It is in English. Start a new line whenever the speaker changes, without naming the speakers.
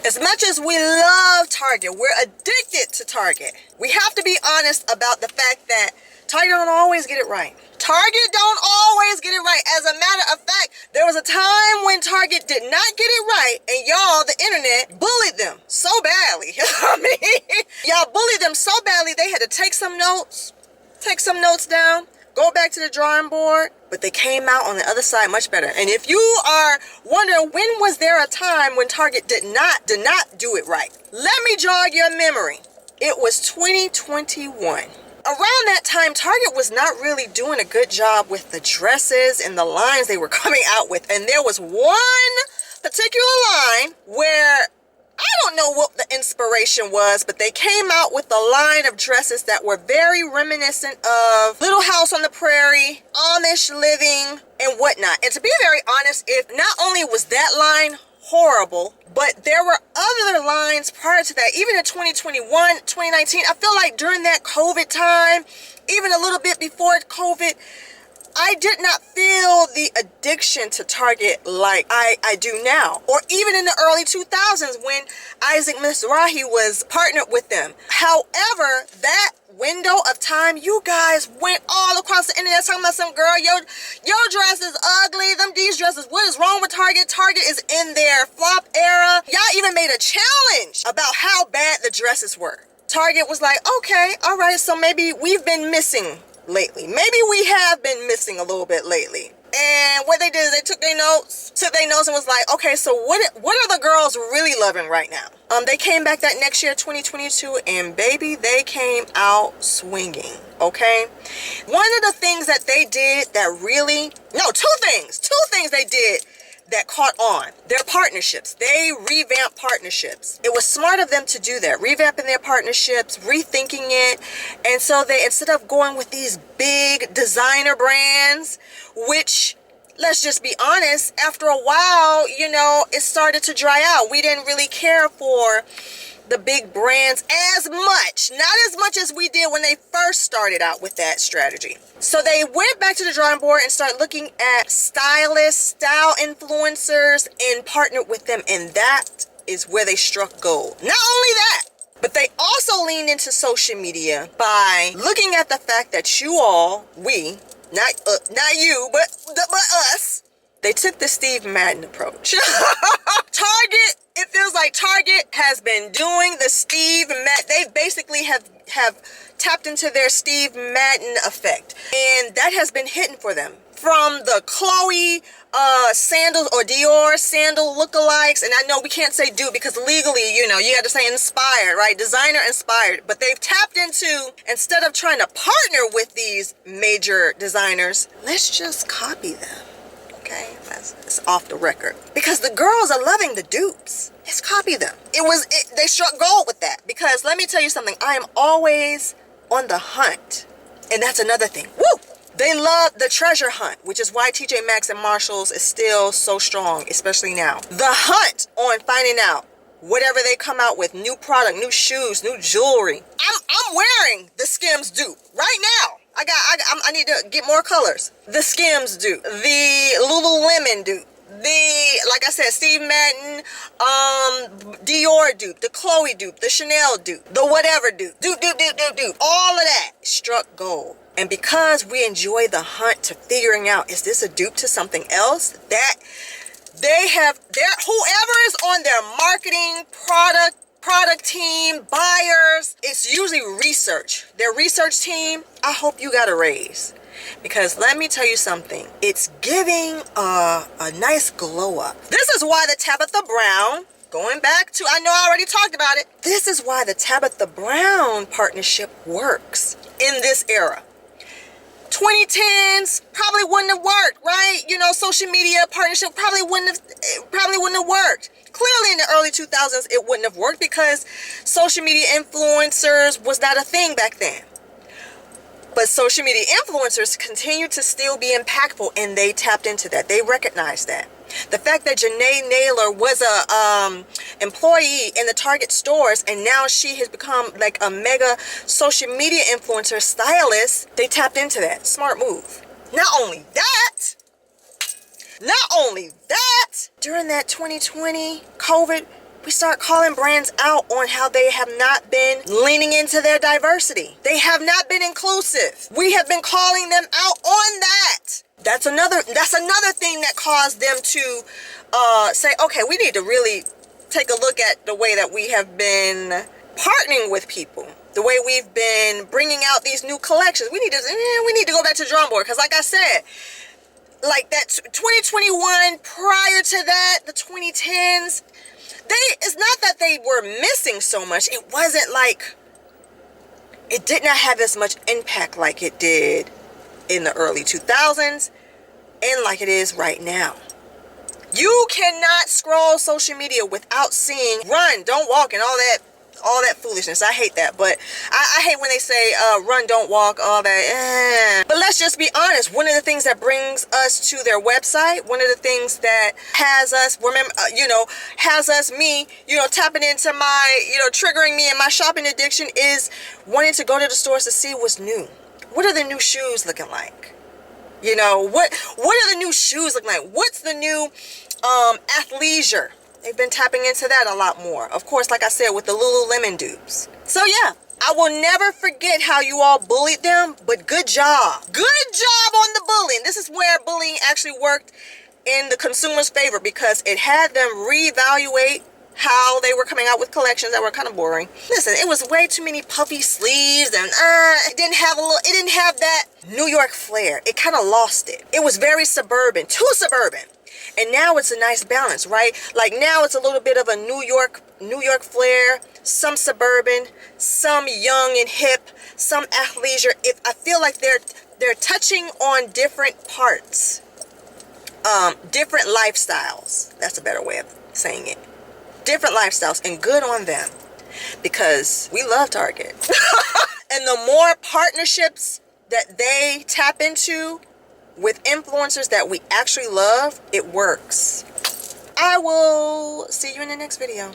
As much as we love Target, we're addicted to Target. We have to be honest about the fact that Target don't always get it right. Target don't always get it right. As a matter of fact, there was a time when Target did not get it right, and y'all, the internet, bullied them so badly. I mean, y'all bullied them so badly, they had to take some notes down, go back to the drawing board, but they came out on the other side much better. And if you are wondering, when was there a time when Target did not do it right? Let me jog your memory. It was 2021. Around that time, Target was not really doing a good job with the dresses and the lines they were coming out with. And there was one particular line where I don't know what the inspiration was, but they came out with a line of dresses that were very reminiscent of Little House on the Prairie, Amish living, and whatnot. And to be very honest, if not only was that line horrible, but there were other lines prior to that, even in 2021, 2019. I feel like during that COVID time, even a little bit before COVID, I did not feel the addiction to Target like I do now. Or even in the early 2000s when Isaac Mizrahi was partnered with them. However, that window of time, you guys went all across the internet talking about some girl, your dress is ugly, these dresses, what is wrong with Target? Target is in their flop era. Y'all even made a challenge about how bad the dresses were. Target was like, okay, all right, so maybe we've been missing lately. Maybe we have been missing a little bit lately. And what they did is they took their notes and was like, okay, so what are the girls really loving right now? They came back that next year, 2022, and baby, they came out swinging, okay? One of the things that they did that really, no, two things they did that caught on. Their partnerships. They revamped partnerships. It was smart of them to do that, revamping their partnerships, rethinking it. And so they, instead of going with these big designer brands, which, let's just be honest, after a while, it started to dry out. We didn't really care for the big brands not as much as we did when they first started out with that strategy. So they went back to the drawing board and started looking at stylists, style influencers, and partnered with them. And that is where they struck gold. Not only that, but they also leaned into social media by looking at the fact that you all, we, not you, but us, they took the Steve Madden approach. Target, it feels like Target has been doing the Steve Madden. They basically have tapped into their Steve Madden effect. And that has been hitting for them. From the Chloe sandals or Dior sandal lookalikes, and I know we can't say dupe because legally, you got to say inspired, right? Designer inspired. But they've tapped into, instead of trying to partner with these major designers, let's just copy them. Okay, it's off the record. Because the girls are loving the dupes. Let's copy them. They struck gold with that. Because let me tell you something, I am always on the hunt. And that's another thing. Woo! They love the treasure hunt, which is why TJ Maxx and Marshalls is still so strong, especially now. The hunt on finding out whatever they come out with, new product, new shoes, new jewelry. I'm wearing the Skims dupe right now. I need to get more colors. The Skims dupe, the Lululemon dupe, like I said, Steve Madden, Dior dupe, the Chloe dupe, the Chanel dupe, the whatever dupe, all of that struck gold. And because we enjoy the hunt to figuring out, is this a dupe to something else? That whoever is on their marketing, product team, buyers, it's usually research. Their research team, I hope you got a raise. Because let me tell you something, it's giving a nice glow up. This is why the Tabitha Brown, going back to, I know I already talked about it, this is why the Tabitha Brown partnership works in this era. 2010s probably wouldn't have worked, right? Social media partnership probably wouldn't have worked. Clearly in the early 2000s, it wouldn't have worked because social media influencers was not a thing back then. But social media influencers continue to still be impactful, and they tapped into that. They recognized that. The fact that Janae Naylor was a employee in the Target stores, and now she has become like a mega social media influencer stylist, they tapped into that. Smart move. Not only that, during that 2020 COVID we start calling brands out on how they have not been leaning into their diversity. They have not been inclusive. We have been calling them out on that. That's another thing that caused them to say, okay, we need to really take a look at the way that we have been partnering with people, the way we've been bringing out these new collections. We need to go back to the drawing board, because like I said, like that 2021, prior to that, the 2010s, it's not that they were missing so much. It wasn't like, it did not have as much impact like it did in the early 2000s and like it is right now. You cannot scroll social media without seeing run, don't walk, and all that foolishness. I hate that, but I hate when they say run, don't walk, all that. But let's just be honest. One of the things that brings us to their website, one of the things that has us, tapping into my, triggering me and my shopping addiction, is wanting to go to the stores to see what's new. What are the new shoes looking like? What are the new shoes looking like? What's the new athleisure? They've been tapping into that a lot more. Of course, like I said, with the Lululemon dupes. So yeah, I will never forget how you all bullied them, but good job. Good job on the bullying. This is where bullying actually worked in the consumer's favor, because it had them reevaluate how they were coming out with collections that were kind of boring. Listen, it was way too many puffy sleeves, and it didn't have that New York flair. It kind of lost it. It was very suburban, too suburban. And now it's a nice balance, right? Like now it's a little bit of a New York flair, some suburban, some young and hip, some athleisure. I feel like they're touching on different parts, different lifestyles. That's a better way of saying it. Different lifestyles, and good on them, because we love Target. And the more partnerships that they tap into with influencers that we actually love, it works. I will see you in the next video.